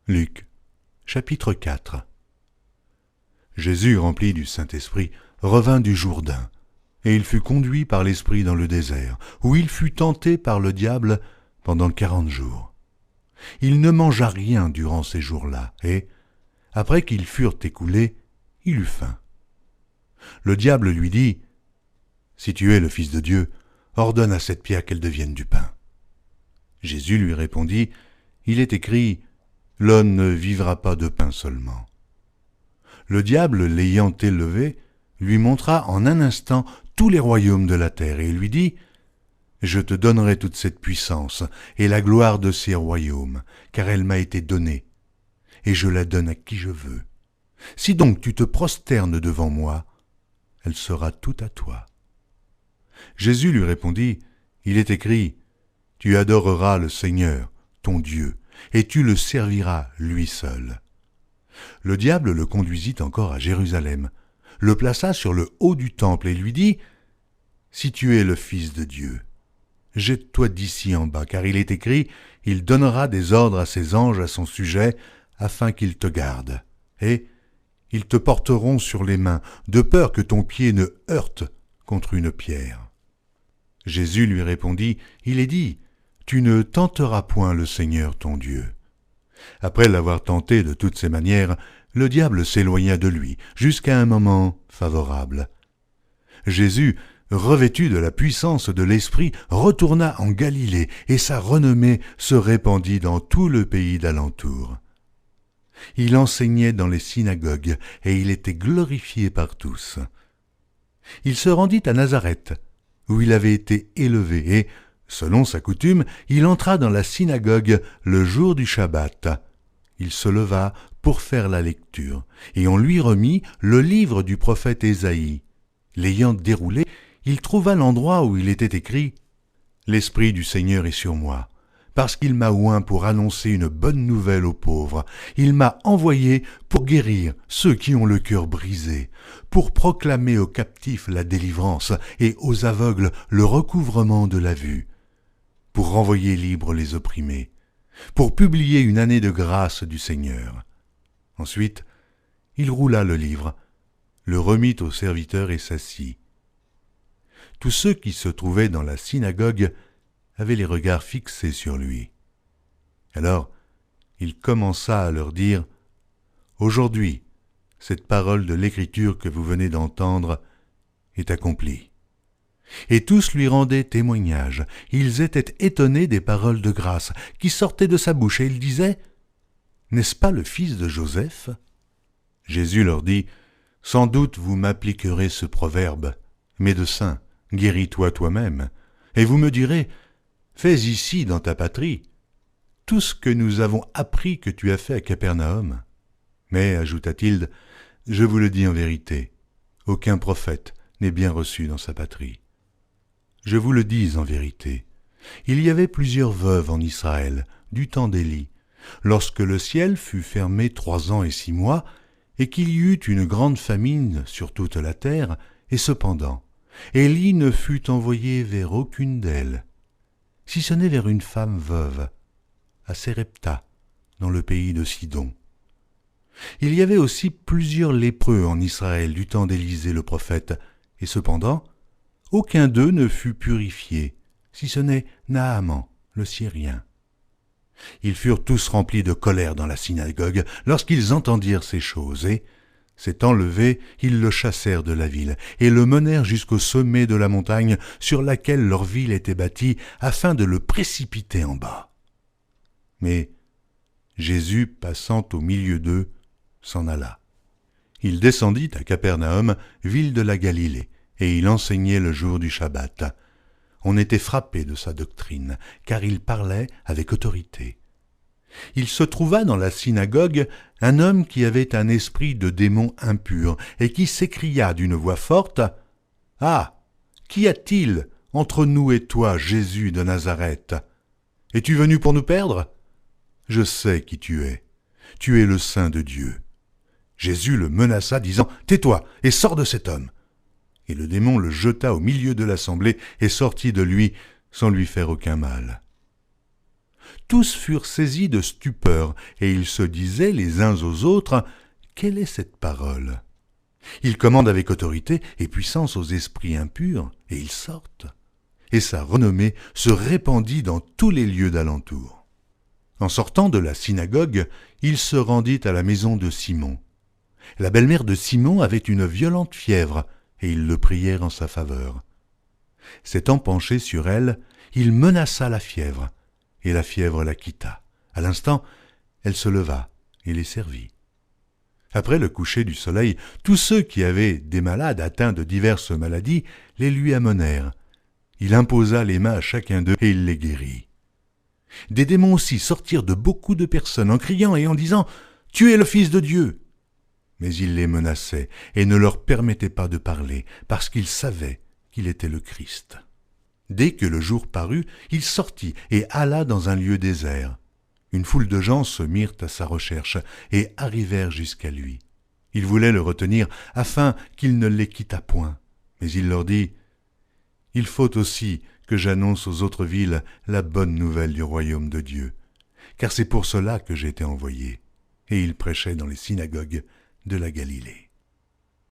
Luc, chapitre 4. Jésus, rempli du Saint-Esprit, revint du Jourdain, et il fut conduit par l'Esprit dans le désert, où il fut tenté par le diable pendant 40 jours. Il ne mangea rien durant ces jours-là, et, après qu'ils furent écoulés, il eut faim. Le diable lui dit, « Si tu es le Fils de Dieu, ordonne à cette pierre qu'elle devienne du pain. » Jésus lui répondit, « Il est écrit, l'homme ne vivra pas de pain seulement. » Le diable, l'ayant élevé, lui montra en un instant tous les royaumes de la terre, et lui dit, « Je te donnerai toute cette puissance et la gloire de ces royaumes, car elle m'a été donnée, et je la donne à qui je veux. Si donc tu te prosternes devant moi, elle sera toute à toi. » Jésus lui répondit, « Il est écrit, tu adoreras le Seigneur, ton Dieu, et tu le serviras lui seul. » Le diable le conduisit encore à Jérusalem, le plaça sur le haut du temple et lui dit, « Si tu es le Fils de Dieu, jette-toi d'ici en bas, car il est écrit, il donnera des ordres à ses anges à son sujet, afin qu'ils te gardent, et ils te porteront sur les mains, de peur que ton pied ne heurte contre une pierre. » Jésus lui répondit, « Il est dit, tu ne tenteras point le Seigneur ton Dieu. » Après l'avoir tenté de toutes ses manières, le diable s'éloigna de lui, jusqu'à un moment favorable. Jésus, revêtu de la puissance de l'Esprit, retourna en Galilée, et sa renommée se répandit dans tout le pays d'alentour. Il enseignait dans les synagogues, et il était glorifié par tous. Il se rendit à Nazareth, où il avait été élevé, et, selon sa coutume, il entra dans la synagogue le jour du Shabbat. Il se leva pour faire la lecture, et on lui remit le livre du prophète Ésaïe. L'ayant déroulé, il trouva l'endroit où il était écrit « L'Esprit du Seigneur est sur moi, parce qu'il m'a oint pour annoncer une bonne nouvelle aux pauvres. Il m'a envoyé pour guérir ceux qui ont le cœur brisé, pour proclamer aux captifs la délivrance et aux aveugles le recouvrement de la vue, pour renvoyer libres les opprimés, pour publier une année de grâce du Seigneur. » Ensuite, il roula le livre, le remit au serviteur et s'assit. Tous ceux qui se trouvaient dans la synagogue avaient les regards fixés sur lui. Alors, il commença à leur dire, « Aujourd'hui, cette parole de l'Écriture que vous venez d'entendre est accomplie. » Et tous lui rendaient témoignage. Ils étaient étonnés des paroles de grâce qui sortaient de sa bouche, et ils disaient, « N'est-ce pas le fils de Joseph ?» Jésus leur dit, « Sans doute vous m'appliquerez ce proverbe, médecin, guéris-toi toi-même. Et vous me direz, fais ici dans ta patrie tout ce que nous avons appris que tu as fait à Capernaum. Mais, ajouta-t-il, je vous le dis en vérité, aucun prophète n'est bien reçu dans sa patrie. Je vous le dis en vérité, il y avait plusieurs veuves en Israël, du temps d'Élie, lorsque le ciel fut fermé 3 ans et 6 mois, et qu'il y eut une grande famine sur toute la terre, et cependant, Élie ne fut envoyé vers aucune d'elles, si ce n'est vers une femme veuve, à Sérepta, dans le pays de Sidon. Il y avait aussi plusieurs lépreux en Israël du temps d'Élisée le prophète, et cependant, aucun d'eux ne fut purifié, si ce n'est Naaman, le Syrien. Ils furent tous remplis de colère dans la synagogue lorsqu'ils entendirent ces choses, et, s'étant levés, ils le chassèrent de la ville, et le menèrent jusqu'au sommet de la montagne sur laquelle leur ville était bâtie, afin de le précipiter en bas. Mais Jésus, passant au milieu d'eux, s'en alla. Il descendit à Capernaum, ville de la Galilée, et il enseignait le jour du Shabbat. On était frappé de sa doctrine, car il parlait avec autorité. Il se trouva dans la synagogue un homme qui avait un esprit de démon impur, et qui s'écria d'une voix forte, « Ah, qu'y a-t-il entre nous et toi, Jésus de Nazareth? Es-tu venu pour nous perdre? Je sais qui tu es le Saint de Dieu. » Jésus le menaça, disant, « Tais-toi et sors de cet homme. » Et le démon le jeta au milieu de l'assemblée et sortit de lui sans lui faire aucun mal. Tous furent saisis de stupeur, et ils se disaient les uns aux autres, « Quelle est cette parole ?» Il commande avec autorité et puissance aux esprits impurs, et ils sortent. Et sa renommée se répandit dans tous les lieux d'alentour. En sortant de la synagogue, il se rendit à la maison de Simon. La belle-mère de Simon avait une violente fièvre, et ils le prièrent en sa faveur. S'étant penché sur elle, il menaça la fièvre, et la fièvre la quitta. À l'instant, elle se leva et les servit. Après le coucher du soleil, tous ceux qui avaient des malades atteints de diverses maladies les lui amenèrent. Il imposa les mains à chacun d'eux et il les guérit. Des démons aussi sortirent de beaucoup de personnes en criant et en disant « Tu es le Fils de Dieu !» Mais il les menaçait et ne leur permettait pas de parler, parce qu'ils savaient qu'il était le Christ. Dès que le jour parut, il sortit et alla dans un lieu désert. Une foule de gens se mirent à sa recherche et arrivèrent jusqu'à lui. Ils voulaient le retenir afin qu'il ne les quittât point. Mais il leur dit « Il faut aussi que j'annonce aux autres villes la bonne nouvelle du royaume de Dieu, car c'est pour cela que j'ai été envoyé. » Et il prêchait dans les synagogues de la Galilée.